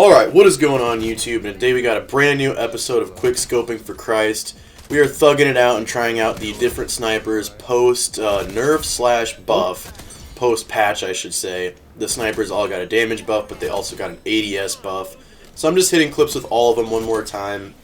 Alright, what is going on YouTube? And today we got a brand new episode of Quick Scoping for Christ. We are thugging it out and trying out the different snipers post nerf / buff. Post patch, I should say. The snipers all got a damage buff, but they also got an ADS buff. So I'm just hitting clips with all of them one more time.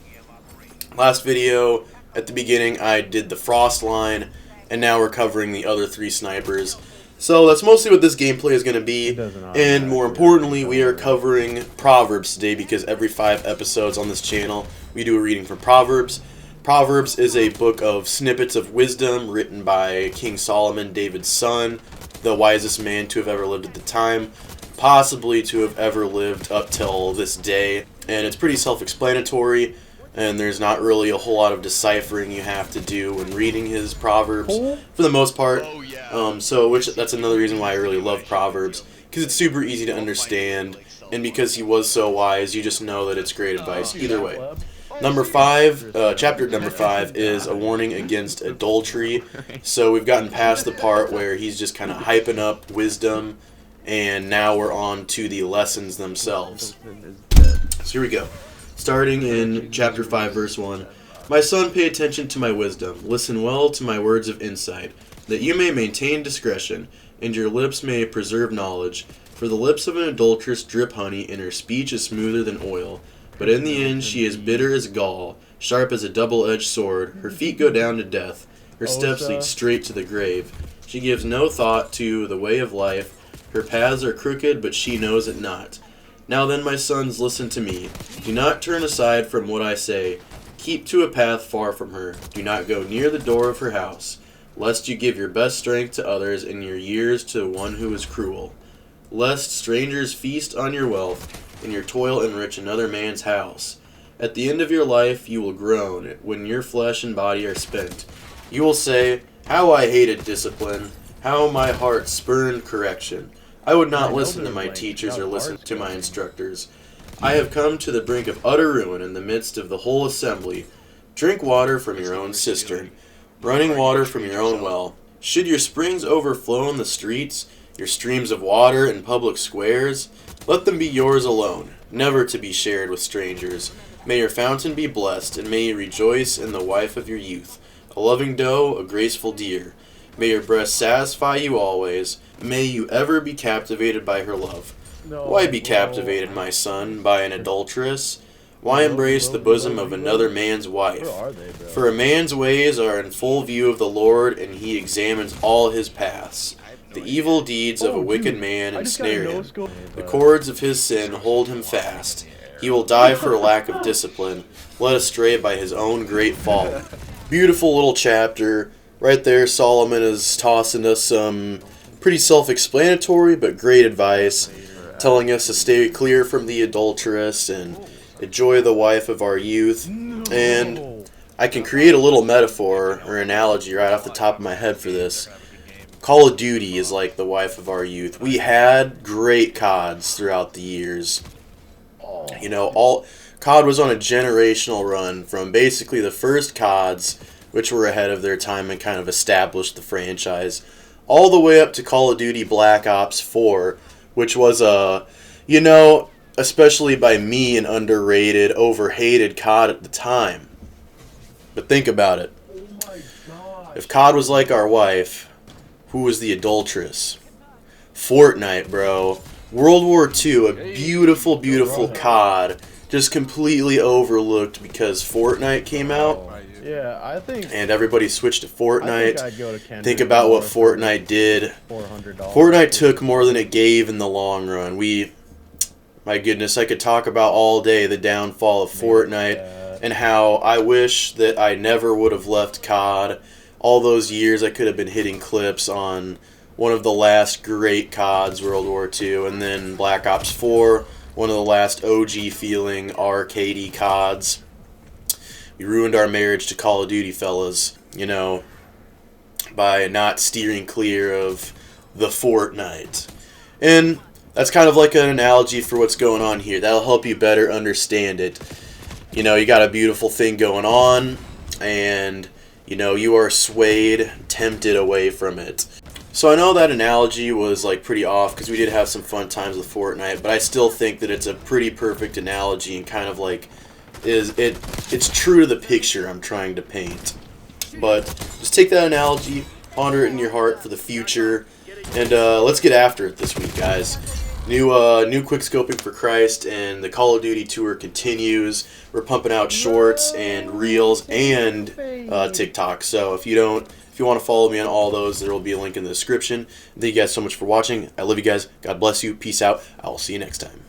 Last video, at the beginning, I did the Frost line, and now we're covering the other three snipers. So that's mostly what this gameplay is going to be, and more importantly, we are covering Proverbs today because every 5 episodes on this channel, we do a reading from Proverbs. Proverbs is a book of snippets of wisdom written by King Solomon, David's son, the wisest man to have ever lived at the time, possibly to have ever lived up till this day, and it's pretty self-explanatory, and there's not really a whole lot of deciphering you have to do when reading his Proverbs, for the most part. That's another reason why I really love Proverbs, because it's super easy to understand, and because he was so wise, you just know that it's great advice either way. Chapter number 5 is a warning against adultery. So we've gotten past the part where he's just kind of hyping up wisdom, and now we're on to the lessons themselves. So here we go. Starting in chapter 5, verse 1. My son, pay attention to my wisdom. Listen well to my words of insight, that you may maintain discretion, and your lips may preserve knowledge. For the lips of an adulteress drip honey, and her speech is smoother than oil. But in the end she is bitter as gall, sharp as a double-edged sword. Her feet go down to death, her steps lead straight to the grave. She gives no thought to the way of life. Her paths are crooked, but she knows it not. Now then, my sons, listen to me. Do not turn aside from what I say. Keep to a path far from her. Do not go near the door of her house, lest you give your best strength to others and your years to one who is cruel. Lest strangers feast on your wealth, and your toil enrich another man's house. At the end of your life you will groan, when your flesh and body are spent. You will say, how I hated discipline, how my heart spurned correction. I would not listen to my teachers or listen to my instructors. I have come to the brink of utter ruin in the midst of the whole assembly. Drink water from your own cistern, running water from your own well. Should your springs overflow in the streets, your streams of water in public squares? Let them be yours alone, never to be shared with strangers. May your fountain be blessed, and may you rejoice in the wife of your youth, a loving doe, a graceful deer. May your breast satisfy you always. May you ever be captivated by her love. Why be captivated, my son, by an adulteress? Why embrace the bosom of another man's wife? For a man's ways are in full view of the Lord, and he examines all his paths. The evil deeds of a wicked man ensnare him. The cords of his sin hold him fast. He will die for lack of discipline, led astray by his own great folly. Beautiful little chapter. Right there, Solomon is tossing us some pretty self-explanatory but great advice, telling us to stay clear from the adulteress and enjoy the wife of our youth. And I can create a little metaphor or analogy right off the top of my head for this. Call of Duty is like the wife of our youth. We had great CODs throughout the years. You know, COD was on a generational run from basically the first CODs, which were ahead of their time and kind of established the franchise, all the way up to Call of Duty Black Ops 4, which was especially by me, an underrated, overhated COD at the time. But think about it. If COD was like our wife, who was the adulteress? Fortnite, bro. World War II, a beautiful, beautiful COD, just completely overlooked because Fortnite came out. Yeah, I think. And everybody switched to Fortnite. Think about what Fortnite did. Fortnite took more than it gave in the long run. My goodness, I could talk about all day the downfall of Fortnite and how I wish that I never would have left COD. All those years I could have been hitting clips on one of the last great CODs, World War II, and then Black Ops 4, one of the last OG feeling arcadey CODs. We ruined our marriage to Call of Duty, fellas, by not steering clear of the Fortnite. And that's kind of like an analogy for what's going on here. That'll help you better understand it. You got a beautiful thing going on, and, you are swayed, tempted away from it. So I know that analogy was like pretty off because we did have some fun times with Fortnite, but I still think that it's a pretty perfect analogy and kind of like it's true to the picture I'm trying to paint. But just take that analogy, ponder it in your heart for the future, and let's get after it this week, guys. New quickscoping for Christ, and the Call of Duty tour continues. We're pumping out shorts and reels and TikTok. So if you want to follow me on all those, there will be a link in the description. Thank you guys so much for watching. I love you guys. God bless you. Peace out. I will see you next time.